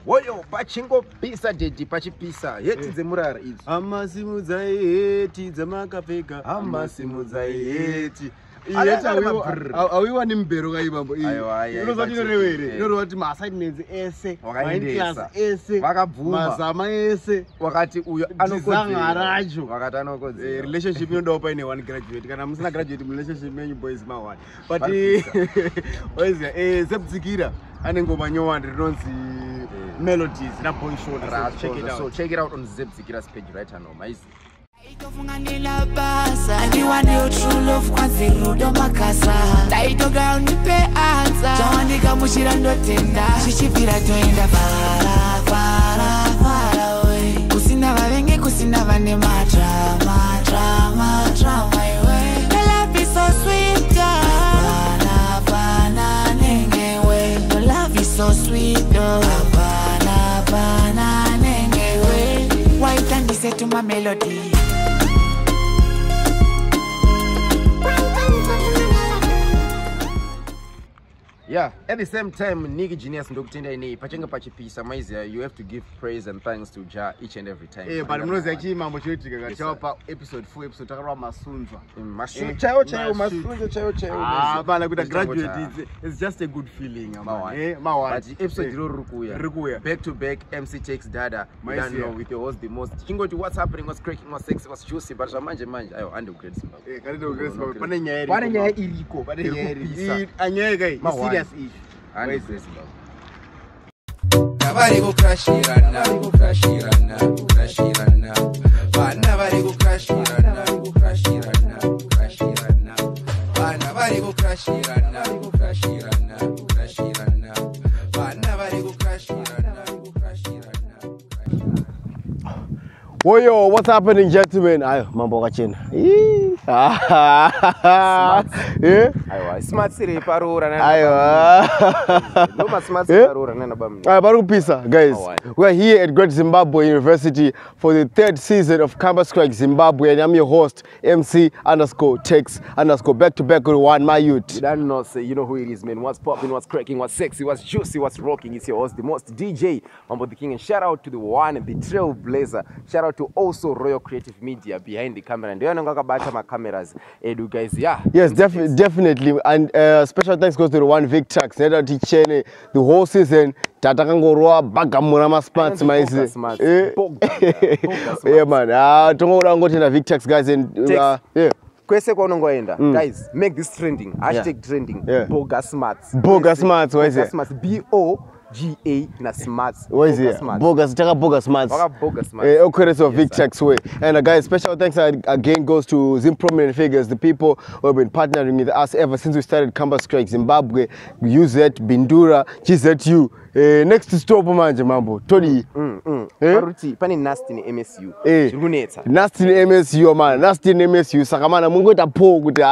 Woyo pachingo pisa dedi pachipisa heti dzemurara idzi amasimudza heti dzamakapfeka amasimudza heti awiwa nimbero kaivambo inozati inorevere inoreva kuti maassignments ese mainclass ese mazama ese wakati uyo anokodzera racho wakati anokodzera relationship inodawo paine one graduate kana musina graduate relationship yenyu boys ma1 but septsikira ane ngoma nyowani rinonzi melodies naboy short so check it out on Zebzikira's page right now maizi Itofunganela basa Aniwane true love kwa zirudo makasa Taitoga unipe ansa Jawandika mushira ndotenda Shishipira toenda fara, fara, fara away Kusina vavenge, kusina vane madrama, drama, drama iwe The love is so sweet, Bana, bana, nengewe The love is so sweet, Bana, bana, nengewe Why can't you say to my melody? Yeah, at the same time, Nigga Genius ndokutenda ine pachenga pachipisa maizi you have to give praise and thanks to Jah each and every time. But munozi achimambo choitika kachawa pa episode 4 episode takarwa masunzwa. Chayo masunzwa. Bana kuita graduate it's just a good feeling man. But episode rikuya. Back to back mceetexx dada. You don't know with your host the most. Chingoti what's happening, what's cracking, what's sexy, what's juicy, but manje ayo undergrade Zimbabwe. Kanito grade Zimbabwe. Pane nyaya iriko. Anyaya kai serious issue. Nobody go crash here and now, go crash here and now, go crash here and now. But nobody go crash here and now, go crash here and now, go crash here and now. But nobody go crash here and now, go crash here and now, go crash here and now. But nobody go crash here and now, go crash here and now. Woyo, what's happening, gentlemen? Ayo, mambo kachena. Smart city parura na. No smart city parura na bam. Baru pisa, guys. We are here at Great Zimbabwe University for the 3rd season of Campus Crack Zimbabwe, and I'm your host, mceetexx_. Back to back with one, my youth. You don't know, say you know who it is, man. What's popping, what's cracking, what's sexy, what's juicy, what's rocking. It's your host, the most DJ Mambo the King, and shout out to the one, the trailblazzer. Shout out to also Royal Creative Media behind the camera, and they are not about my cameras. Edu guys, yeah. Yes, definitely, and special thanks goes to the one mceetexx. The whole season. Tatakangorwa bagamura masmart maize. Yeah man. Tongoda ngoti na mceetexx guys and yeah. Kwese kwa unongoenda. Guys, make this trending. Hashtag trending. Bogus smarts. Bogus smarts, what is it? BOGA na smarts. What is it? Bogus, taka bogus smarts. Bogus smarts. Okay, so mceetexx way. And guys, special thanks again goes to Zim Prominent Figures, the people who have been partnering with us ever since we started Campus Crack Zimbabwe, UZ, Bindura, GZU. Next stop manje mambo Tony paruti pane nasty ni MSU zvikunetsa nasty ni MSU man nasty ni MSU saka mana mungoita po kuti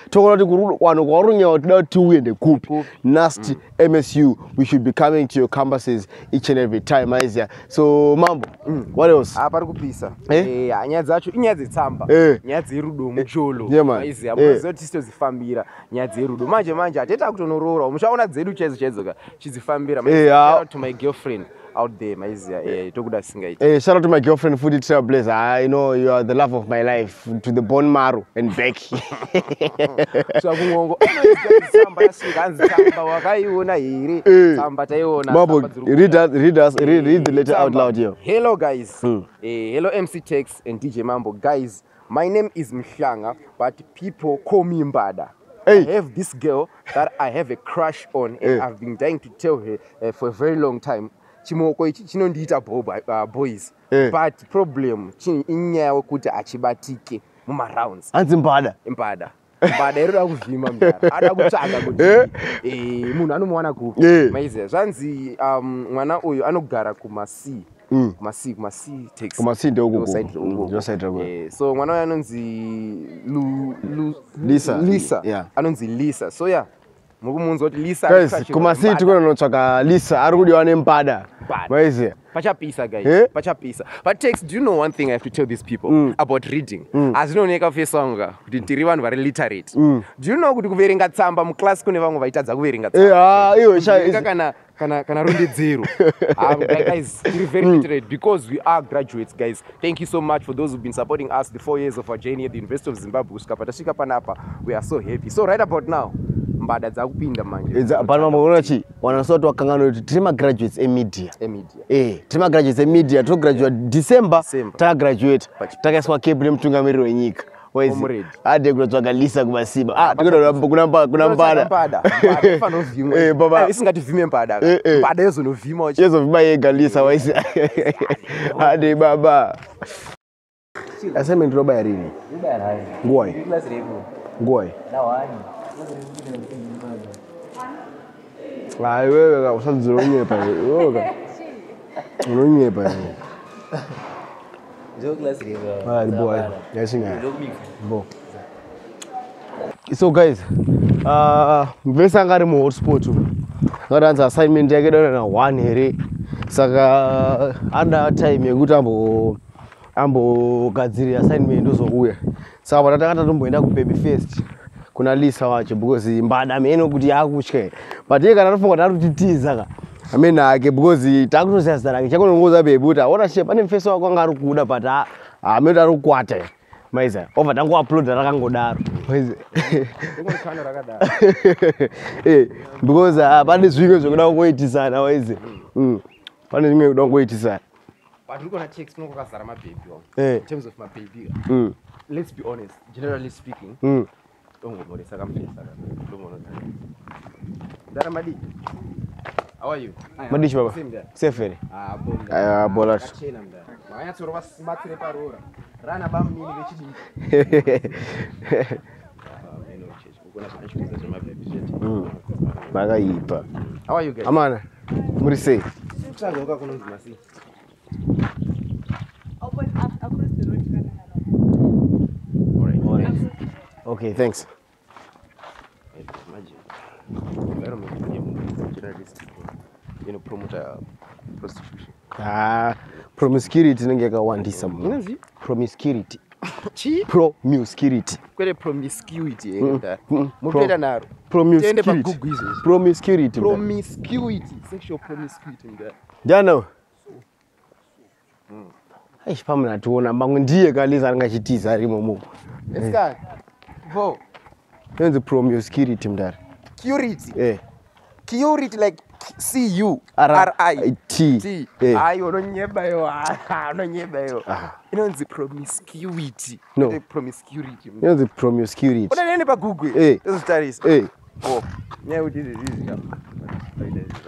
tokona kuti wano kwarunya toda kuti uende kupi nasty MSU. We should be coming to your campuses each and every time aizia. So mambo what else pari kupisa nyaya dzacho inyaya dzetsamba nyaya dzerudo mucholo aizia muzoti sitozifambira nyaya dzerudo manje ateta kutonorora mushaona dzedu chezo chizifambira. Shout out to my girlfriend out there, Maizia. Shout out to my girlfriend, Foodie Trailblazer. I know you are the love of my life, to the bone marrow and back. So, read the letter out loud here. Hello, guys. Hello, mceetexx and djmambo. Guys, my name is Mhlanga, but people call me Mbada. I have this girl that I have a crush on, and I've been dying to tell her for a very long time. Chimoko chinondiita boys, but problem inyaya wekuti achibatike muma rounds. Anzi Mbada iroda kuvhima mudara ada kutsvaga kuti munhu anomuwana kupi maiziva zvanzi mwana uyu anogara kumasi mceetexx so mwana uyu anonzi Lisah anonzi Lisah. So yeah, Mukumunzo kuti Lisah. Guys, kuma city kunotsvaka Lisah ari kudiwa neMbada. Maize. Pachapisa guys. Pachapisa. But Tex, do you know one thing I have to tell these people about reading? Azvinoneka face wanga kuti tiri vanhu vari literate. Do you know kuti kuverenga tsamba mu class kune vamwe vaitadza kuverenga tsamba? Kana rondedzero. Guys, we're very literate because we are graduates, guys. Thank you so much for those who've been supporting us the 4 years of our journey at the University of Zimbabwe. We are so happy. So right about now, Mbada dzakupinda manje. Panomunochi wanasoti wakangana kuti tiri graduates emedia. Tiri graduates emedia to graduate December. Ta graduate. Takaiswa cable mutungamiriri wenyika. Ade kunotsvaga Lisah kumasiba. Kuna Mbada. Baba isingativhime Mbada. Mbada yozonovhima wacho. Yezovhima yega Lisah waisi. Ade baba. Assignment roba yarini. Ngwai. Ngwai. Ai wewe usanzironyepa wewe. Unonyepa. Boy. So guys, mvesangari mu hotspot. Ngaranza assignment yake dona 1 here. Saka under time yekuti ambo gadziri assignment uzokuya. Saka patatanga tomboenda ku baby first. Kuna Lisah wacho because Mbada meno kuti yakutya. But yeka natofunga tatutiza ka. Amena ake because takutoziza rake chakonongoza baby kuti aona she pane mfeso wako anga ari kuda but ameno ari kukwata. Maiza over tangu upload rakangodaro. Maiza. Ngomkhana rakadaro. Because pane zvimwe zvokuda kuitisana maiza. Pane zvimwe zvokuda kuitisana. But we're gonna check smoke kasara my baby. In terms of my baby. Let's be honest, generally speaking. How are you? Madish baba. Sefere. Bola. Bagaipa. How are you guys? Amana. Murise. Okay, thanks. Promote prostitution. Promiscuity ningeka wandisa. Promiscuity. Promiscuity. Kwele promiscuity mupenda naro. Promiscuity. Sexual promiscuity Jana. Aish pamna tuona mbangu ndiye kaliza ngachitiza ari momo. Eska. Vo. Yenze promiscuity mdara. Curity. Curity like C-U-R-I-T. Ayo nonyeba yo. Inonzi promiscuity. No. Promiscuity. Yenze promiscuity. Oda nene pa Google. Those studies. Oh. Yeah, we did it.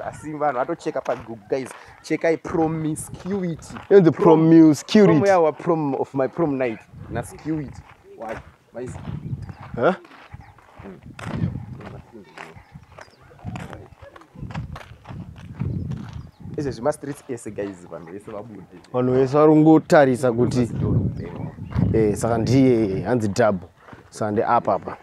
Asimba no atocheka pa Google guys. Cheka promiscuity. Yenze promiscuity. From our prom of my prom night. Na scuity. Why? Huh? Ese zima streets ese guys vanhu ese vabude. Vanhu ese varungotarisa kuti saka ndiye hanzi double. Sande apa.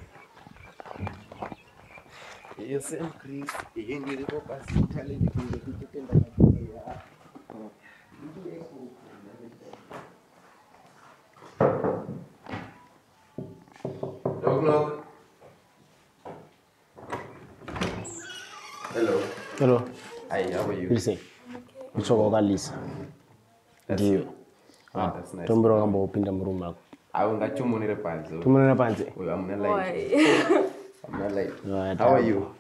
Yes, Chris. Yengiri ko kasi talent kunge kutenda. Knock. Hello. Hi, how are you? Listen. Uchoka Lisah. Ndio. That's nice. Tombero kamba upinda murume wako. Ungachumonere panze. Tumonera panze. I'm not like. How are you?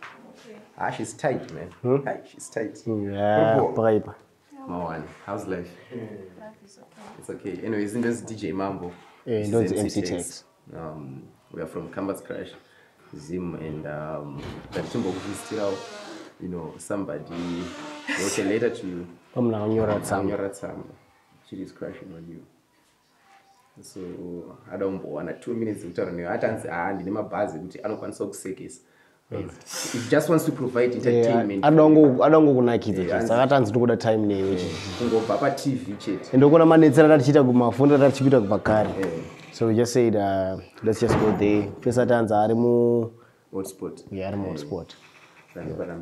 She's tight, man. Hi, she's tight. Yeah. Paipa. Mawan, how's life? It's okay. Anyways, in this djmambo. Don't mceetexx. We are from Campus Crash, Zim, and somebody wrote a letter to you. She is crashing on you. So I don't want 2 minutes to tell you. I don't say I need my buzz. I don't want so sick. It just wants to provide entertainment. I don't go kunakiti. Sakatanzi tokuda time neyo. Kungo papa TV chat. Ndokona manetsera tatichita kumafunda tatichipita kubakari. So we just said let's just go there. First atanza ari mu hotspot. Yeah, ari mu hotspot.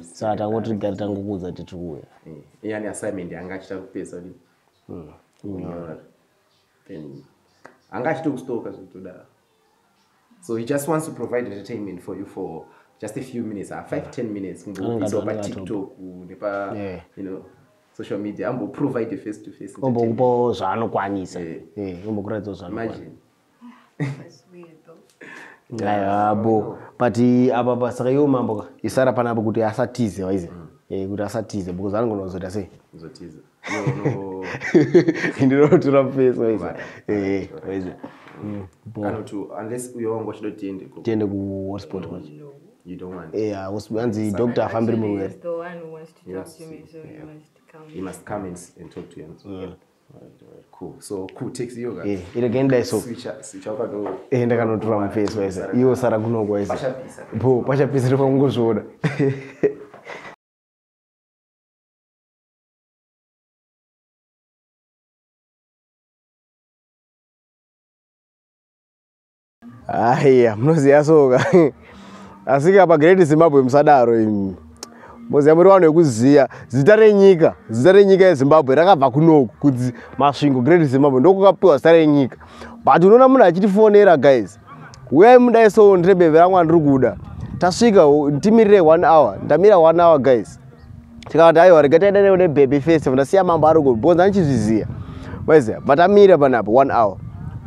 Saka tangotrigari tangokuudza kuti tikuuya. Yani assignment yanga achita kupesa kuti. Then anga achita kustoka zvitoda. So he just wants to provide entertainment for you for just a few minutes, 5-10 minutes. Over TikTok, you know, social media. I'm provide a face-to-face. Imagine. That's weird though. But apa saka yo mambo isara panapo kuti asatize waize. Kuti asatize because anongonozoda sei. Zotize. No. Ndinotora face waize. Waize. Unless we all watch the tiende ku hotspot kwacho. You don't want. Yeah, wanzi doctor afambiri mu. He's the one who wants to talk to me, so he must come. He must come and talk to you. Alright, cool. So cool takes you guys. Ile genda so. Switch over to. Ndakanotora mu face waize. Iyo sara kuno kwaize. Pasha pisa rifa ngozvoda. Aya, munoziya soka. Asika apa Great Zimbabwe musadaro imi. Moziya muri vanhu vekuziya zita renyika yeZimbabwe rakabva kunoku kuti masvingo Great Zimbabwe ndokukapiwa zita renyika. But unoona munhu achitifonera guys. Uyai mudai so ndirebeve rangu ndiri kuda. Tasvika timirire 1 hour. Ndamira 1 hour guys. Tikati aiwa regatai ne baby face ndasiya mambo ari kubonza ndichizviziya. Maiziya, but amira panapo 1 hour.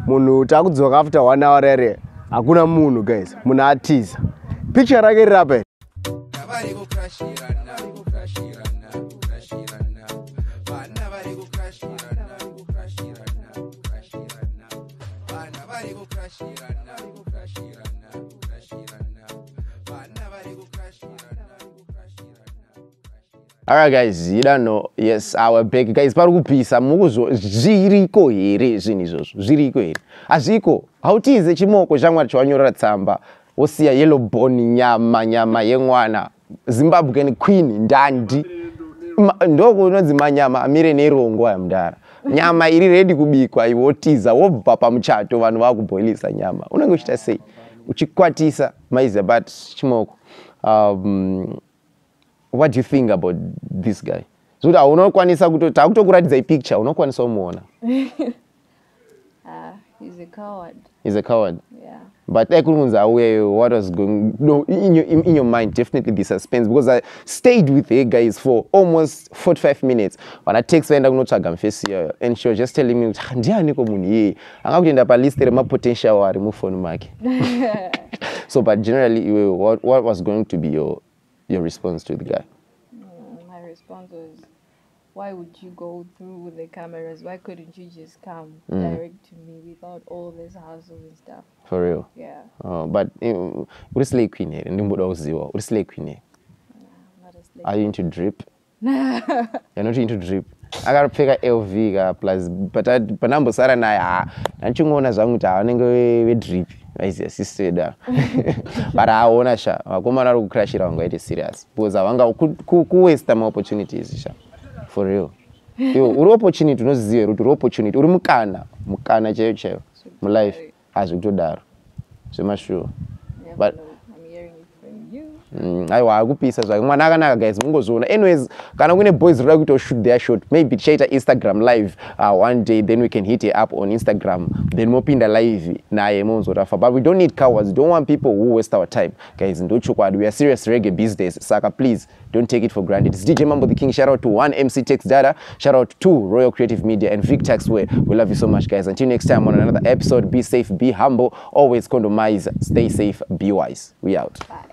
Munhu takudzoka after 1 hour rere. Hakuna munhu guys, munhu atiza. Picture rake rapa. Alright guys, you don't know. Yes, our big guys parikupisa mukuzo zviriko here zvinhu izvozvo. Zviriko here. Azviko. Hautize chimoko chamwari chawanyora tsamba. Osiya yellow bone nyama yemwana. Zimbabwean queen ndandi. Ndoko unonzi manyama amire nerongo yamudara. Nyama iri ready kubikwa iwotiza wobva pamuchato vanhu vakuboilisa nyama. Unenge uchita sei? Uchikwatisa maize but chimoko. What do you think about this guy? So that unokwanisa kutokuratidza picture unokwanisa kumuona. He's a coward. He's a coward. Yeah. But what was going in your mind? Definitely the suspense, because I stayed with the guys for almost 45 minutes. When I text her and face here, and she was just telling me, "Ndiani komuni, anga kutenda pa list my potential wa remove phone mark." So, but generally, what was going to be your response to the guy? My response was, why would you go through with the cameras? Why couldn't you just come direct to me without all this hassle and stuff? For real? Yeah. But what is slay queen here? What is slay queen here? Not a slave. Are you into drip? You're not into drip. I got to pick a LV plus, but Panambo Sara na anchungona zangu ta anenge we drip. I sister there. But I wanna sha. Wakomana ku crash rango it is serious. Because awanga ku waste my opportunities sha. For real. Yo, uri opportunity no zero, uri opportunity. Uri mukana cheyo mu life as ukutodaro. So sure. Yeah, But I'm hearing it from you. Aiwa akupisa zvake mwana akanaka guys mungozviona. Anyways, kana kune boys roda kuto shoot their shot, maybe chaita Instagram live one day, then we can hit it up on Instagram, then mopinda live naye monzorafa. But we don't need cowards. We don't want people who waste our time. Guys, ndochokwadi, we are serious reggae business. Saka, please don't take it for granted. It's DJ Mambo the King. Shout out to mceetexx Data. Shout out to Royal Creative Media and VicTax Way. We love you so much, guys. Until next time on another episode, be safe, be humble, always condomize, stay safe, be wise. We out. Bye.